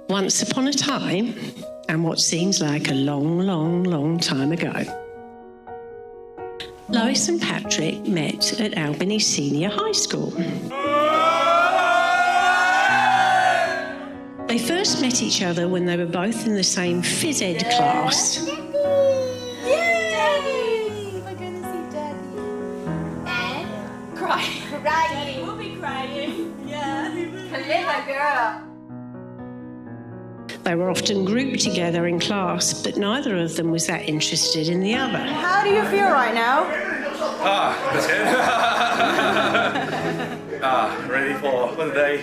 Once upon a time, and what seems like a long, long, long time ago, Lois and Patrick met at Albany Senior High School. They first met each other when they were both in the same phys ed class. Yay! We're going to see Daddy. And crying. Daddy will be crying. Yeah. Clever girl. They were often grouped together in class, but neither of them was that interested in the other. How do you feel right now? That's good. Ready for the day.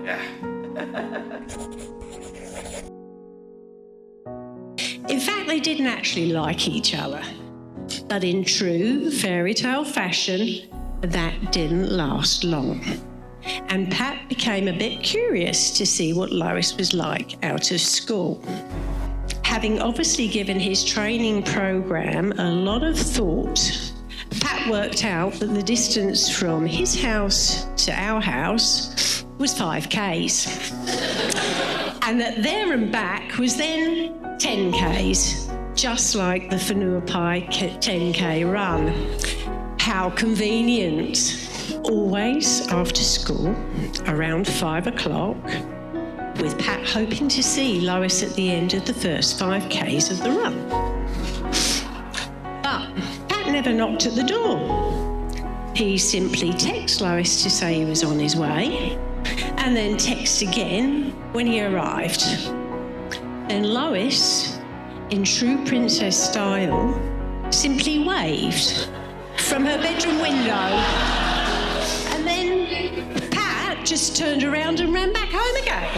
Yeah. In fact, they didn't actually like each other. But in true fairy tale fashion, that didn't last long. And Pat became a bit curious to see what Lois was like out of school. Having obviously given his training program a lot of thought, Pat worked out that the distance from his house to our house was 5 Ks. And that there and back was then 10 Ks, just like the Whenua Pai 10K run. How convenient. Always after school, around 5 o'clock, with Pat hoping to see Lois at the end of the first 5 Ks of the run. But Pat never knocked at the door. He simply texted Lois to say he was on his way, and then texted again when he arrived. Then Lois, in true princess style, simply waved from her bedroom window. And then Pat just turned around and ran back home again.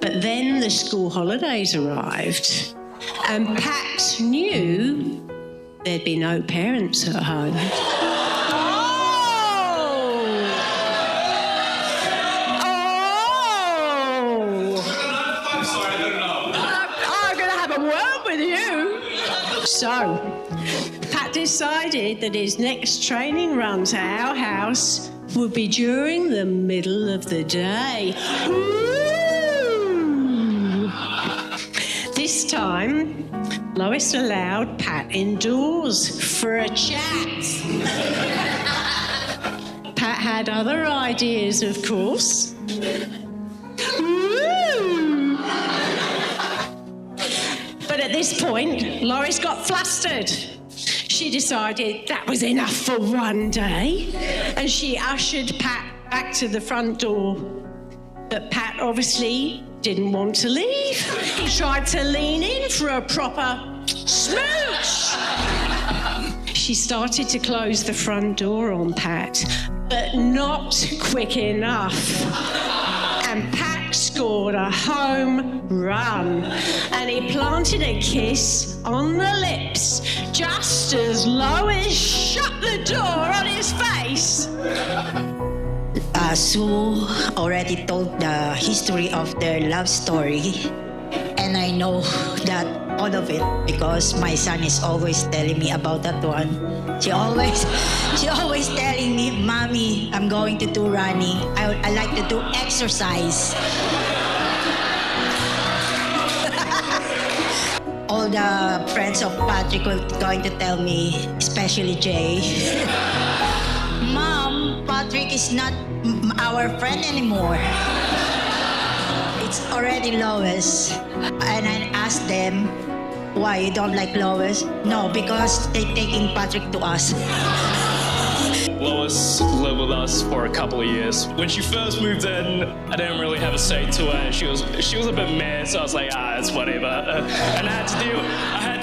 But then the school holidays arrived, and Pat knew there'd be no parents at home. So, Pat decided that his next training run to our house would be during the middle of the day. Ooh. This time, Lois allowed Pat indoors for a chat. Pat had other ideas, of course. But at this point, Lois got flustered. She decided that was enough for one day, and she ushered Pat back to the front door. But Pat obviously didn't want to leave. He tried to lean in for a proper smooch. She started to close the front door on Pat, but not quick enough. And Pat scored a home run, and he planted a kiss on the lips just as Lois shut the door on his face. Sue already told the history of their love story, and I know that all of it because my son is always telling me about that one. She always telling me, "Mommy, I'm going to do running. I like to do exercise." All the friends of Patrick were going to tell me, especially Jay, "Mom, Patrick is not our friend anymore. It's already Lois." And I asked them, "Why, you don't like Lois?" "No, because they're taking Patrick to us." Lois lived with us for a couple of years. When she first moved in, I didn't really have a say to her. She was a bit mad, so I was like, it's whatever. And I had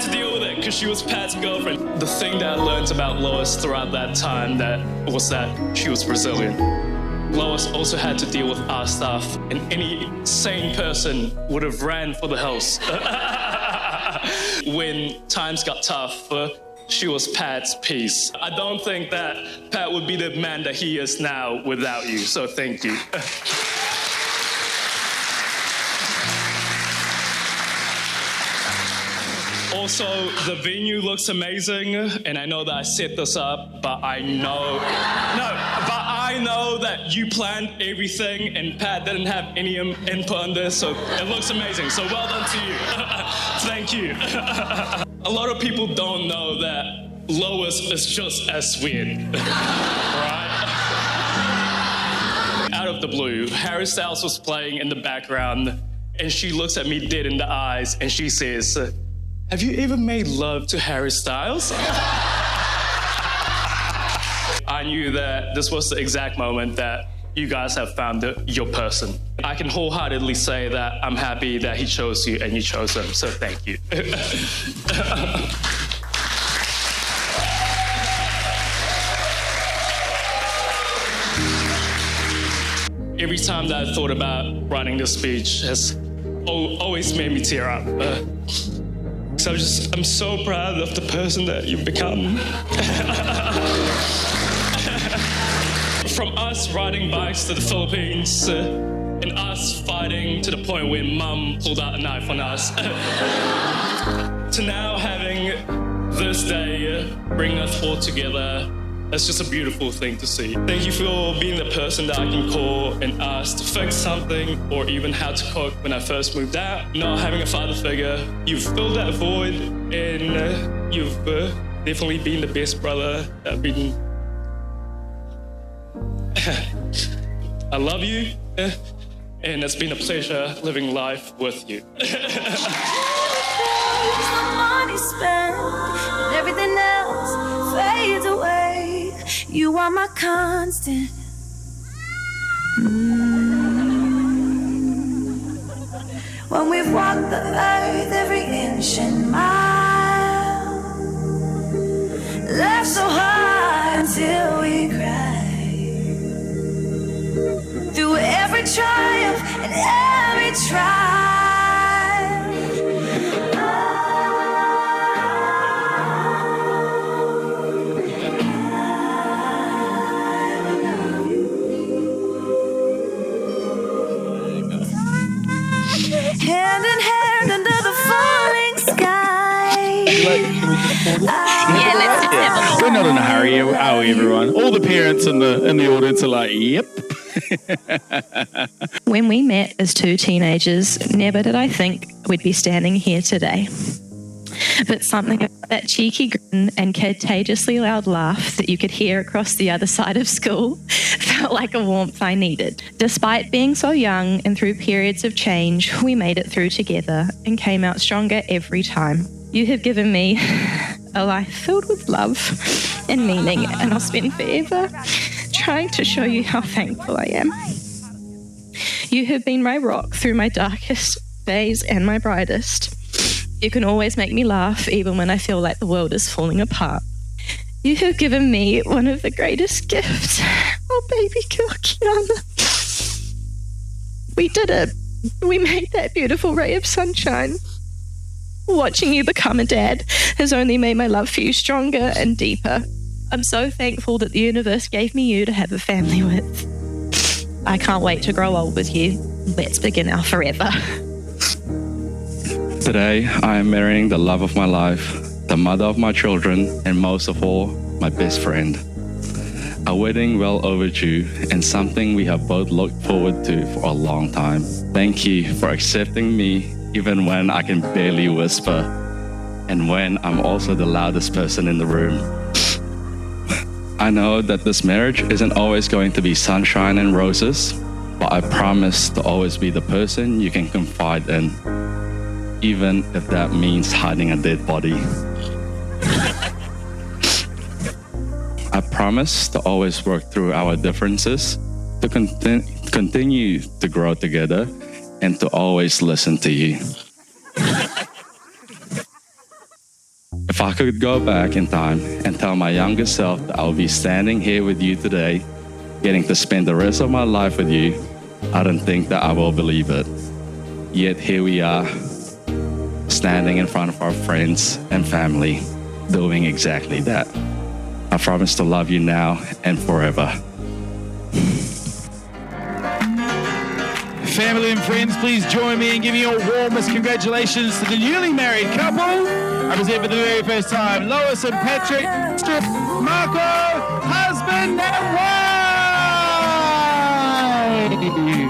to deal with it because she was Pat's girlfriend. The thing that I learned about Lois throughout that time was that she was Brazilian. Lois also had to deal with our stuff, and any sane person would have ran for the hills. When times got tough, she was Pat's piece. I don't think that Pat would be the man that he is now without you, so thank you. Also, the venue looks amazing, and I know that I set this up, but I know that you planned everything, and Pat didn't have any input on this, so it looks amazing. So well done to you. Thank you. A lot of people don't know that Lois is just as weird, right? Out of the blue, Harry Styles was playing in the background, and she looks at me dead in the eyes, and she says, "Have you ever made love to Harry Styles?" I knew that this was the exact moment that you guys have found your person. I can wholeheartedly say that I'm happy that he chose you and you chose him, so thank you. Every time that I thought about writing this speech has always made me tear up. So I'm so proud of the person that you've become. From us riding bikes to the Philippines, and us fighting to the point where Mum pulled out a knife on us, to now having this day bring us all together. It's just a beautiful thing to see. Thank you for being the person that I can call and ask to fix something or even how to cook when I first moved out. Not having a father figure, you've filled that void, and you've definitely been the best brother that I've been. I love you, and it's been a pleasure living life with you. Money spent and everything else fades away. You are my constant. When we've walked the earth every inch and mile, laughed so hard until we cried. Through every triumph and every trial. Hand in hand under the falling sky. Yeah, let's just have a look. We're not in a hurry, are we, everyone? All the parents in the audience are like, yep. When we met as two teenagers, never did I think we'd be standing here today. But something about that cheeky grin and contagiously loud laugh that you could hear across the other side of school felt like a warmth I needed. Despite being so young and through periods of change, we made it through together and came out stronger every time. You have given me a life filled with love and meaning, and I'll spend forever trying to show you how thankful I am. You have been my rock through my darkest days and my brightest. You can always make me laugh even when I feel like the world is falling apart. You have given me one of the greatest gifts. Oh, baby girl, Kiana. We did it. We made that beautiful ray of sunshine. Watching you become a dad has only made my love for you stronger and deeper. I'm so thankful that the universe gave me you to have a family with. I can't wait to grow old with you. Let's begin our forever. Today, I am marrying the love of my life, the mother of my children, and most of all, my best friend. A wedding well overdue and something we have both looked forward to for a long time. Thank you for accepting me even when I can barely whisper and when I'm also the loudest person in the room. I know that this marriage isn't always going to be sunshine and roses, but I promise to always be the person you can confide in, even if that means hiding a dead body. I promise to always work through our differences, to continue to grow together, and to always listen to you. If I could go back in time and tell my younger self that I'll be standing here with you today, getting to spend the rest of my life with you, I don't think that I will believe it. Yet here we are, standing in front of our friends and family, doing exactly that. I promise to love you now and forever. Family and friends, please join me in giving your warmest congratulations to the newly married couple. I present for the very first time Lois and Patrick, Marco, husband and wife.